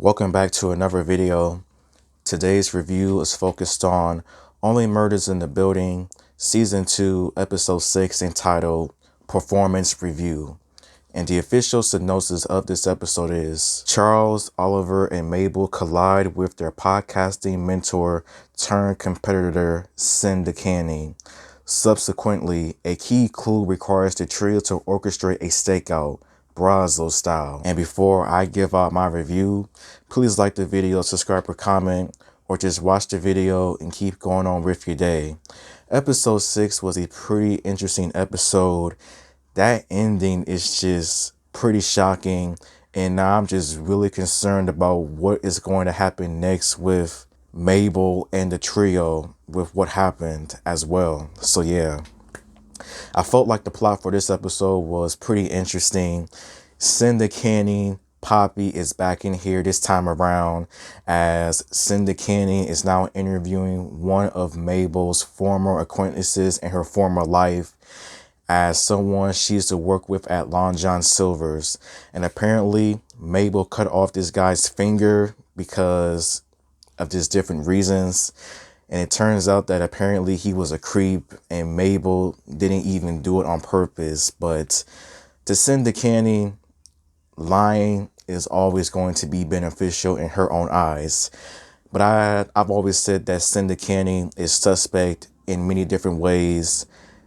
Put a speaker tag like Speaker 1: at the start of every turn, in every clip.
Speaker 1: Welcome back to another video. Today's review is focused on Only Murders in the Building, Season 2, Episode 6, entitled Performance Review. And the official synopsis of this episode is Charles, Oliver, and Mabel collide with their podcasting mentor turned competitor, Cinda Canning. Subsequently, a key clue requires the trio to orchestrate a stakeout, Brazos style. And before I give out my review, please like the video, subscribe or comment, or just watch the video and keep going on with your day. Episode 6 was a pretty interesting episode. That ending is just pretty shocking. And now I'm just really concerned about what is going to happen next with Mabel and the trio with what happened as well. So yeah, I felt like the plot for this episode was pretty interesting. Cinda Canning, Poppy is back in here this time around, as Cinda Canning is now interviewing one of Mabel's former acquaintances in her former life as someone she used to work with at Long John Silver's. And apparently Mabel cut off this guy's finger because of just different reasons. And it turns out that apparently he was a creep and Mabel didn't even do it on purpose. But to Cinda Canning, lying is always going to be beneficial in her own eyes. But I've always said that Cinda Canning is suspect in many different ways.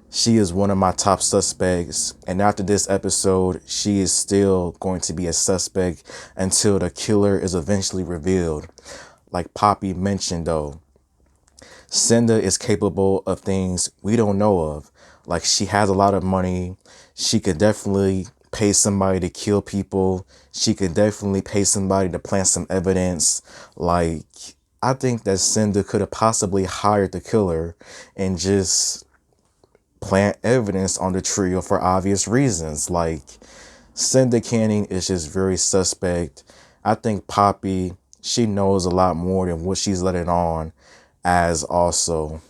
Speaker 1: She is one of my top suspects. And after this episode, she is still going to be a suspect until the killer is eventually revealed. Like Poppy mentioned though, Cinda is capable of things we don't know of. Like, she has a lot of money. She could definitely pay somebody to kill people. She could definitely pay somebody to plant some evidence. Like, I think that Cinda could have possibly hired the killer and just plant evidence on the trio for obvious reasons. Like, Cinda Canning is just very suspect. I think Poppy, she knows a lot more than what she's letting on. As also,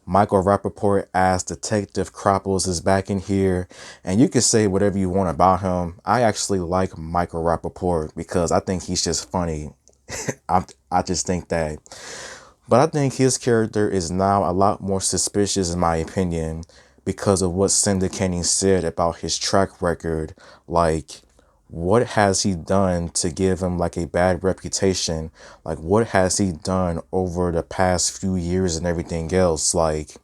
Speaker 1: Michael Rappaport as Detective Cropples is back in here, and you can say whatever you want about him. I actually like Michael Rappaport because I think he's just funny. I just think that. But I think his character is now a lot more suspicious in my opinion because of what Cinda Canning said about his track record. Like, what has he done to give him like a bad reputation? Like, what has he done over the past few years and everything else? Like,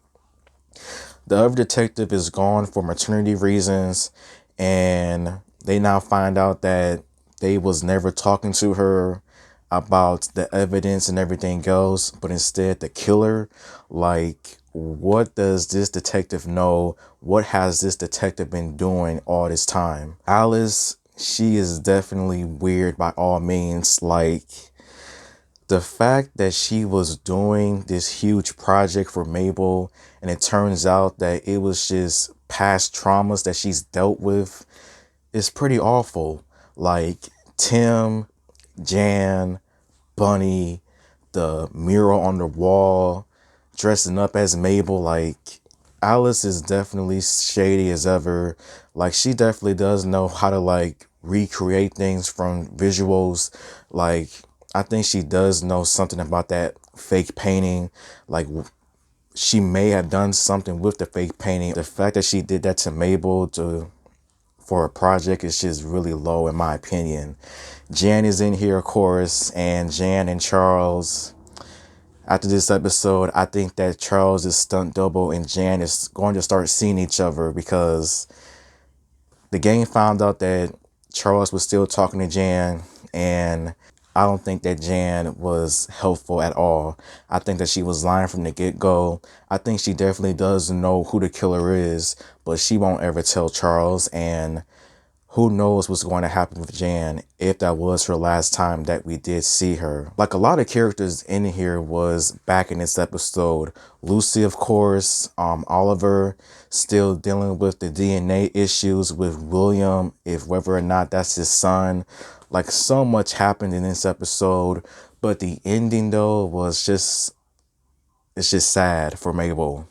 Speaker 1: the other detective is gone for maternity reasons, and they now find out that they was never talking to her about the evidence and everything else, but instead the killer. Like, what does this detective know? What has this detective been doing all this time? Alice, she is definitely weird by all means. Like, the fact that she was doing this huge project for Mabel, and it turns out that it was just past traumas that she's dealt with, is pretty awful. Like, Tim, Jan, Bunny, the mural on the wall, dressing up as Mabel. Like, Alice is definitely shady as ever. Like, she definitely does know how to like recreate things from visuals. Like, I think she does know something about that fake painting. Like, she may have done something with the fake painting. The fact that she did that to Mabel for a project is just really low in my opinion. Jan is in here, of course, and Jan and Charles, after this episode, I think that Charles is stunt double and Jan is going to start seeing each other because the gang found out that Charles was still talking to Jan, and I don't think that Jan was helpful at all. I think that she was lying from the get-go. I think she definitely does know who the killer is, but she won't ever tell Charles, and who knows what's going to happen with Jan if that was her last time that we did see her. Like, a lot of characters in here was back in this episode. Lucy, of course, Oliver still dealing with the DNA issues with William, if whether or not that's his son. Like, so much happened in this episode, but the ending though was just, it's just sad for Mabel.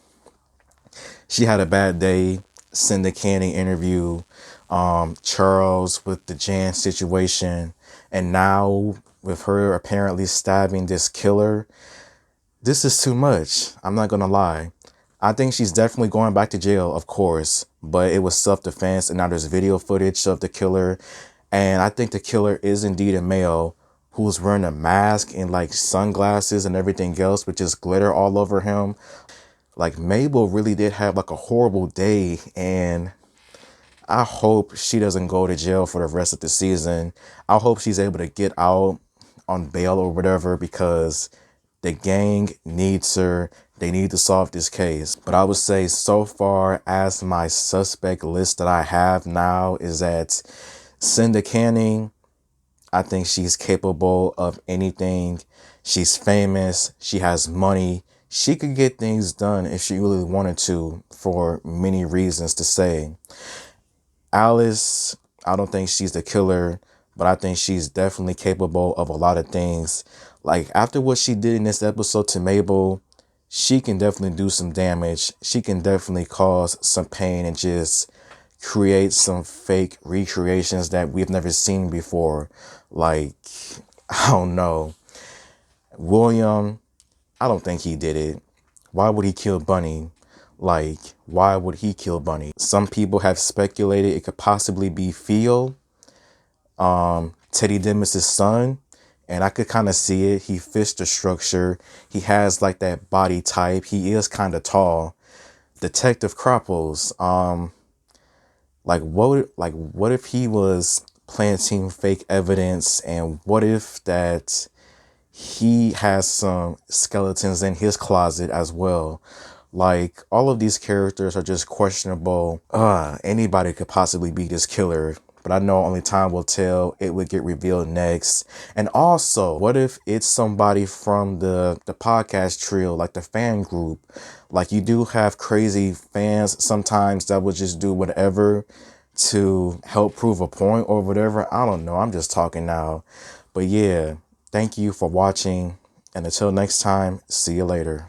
Speaker 1: She had a bad day. Cinda Canning interview, Charles with the Jan situation, and now with her apparently stabbing this killer. This is too much. I'm not gonna lie. I think she's definitely going back to jail, of course, but it was self-defense, and now there's video footage of the killer. And I think the killer is indeed a male who's wearing a mask and like sunglasses and everything else with just glitter all over him. Like, Mabel really did have like a horrible day, and I hope she doesn't go to jail for the rest of the season. I hope she's able to get out on bail or whatever, because the gang needs her. They need to solve this case. But I would say so far as my suspect list that I have now is that Cinda Canning, I think she's capable of anything. She's famous. She has money. She could get things done if she really wanted to, for many reasons to say. Alice, I don't think she's the killer, but I think she's definitely capable of a lot of things. Like, after what she did in this episode to Mabel, she can definitely do some damage. She can definitely cause some pain and just create some fake recreations that we've never seen before. Like, I don't know. William, I don't think he did it. Why would he kill Bunny? Like, why would he kill Bunny? Some people have speculated it could possibly be Theo, Teddy Dimas' son. And I could kind of see it. He fits the structure. He has like that body type. He is kind of tall. Detective Cropples, what if he was planting fake evidence, and what if that he has some skeletons in his closet as well? Like, all of these characters are just questionable. Anybody could possibly be this killer, but I know only time will tell. It would get revealed next. And also, what if it's somebody from the podcast trio, like the fan group? Like, you do have crazy fans sometimes that would just do whatever to help prove a point or whatever. I don't know. I'm just talking now. But yeah, thank you for watching. And until next time, see you later.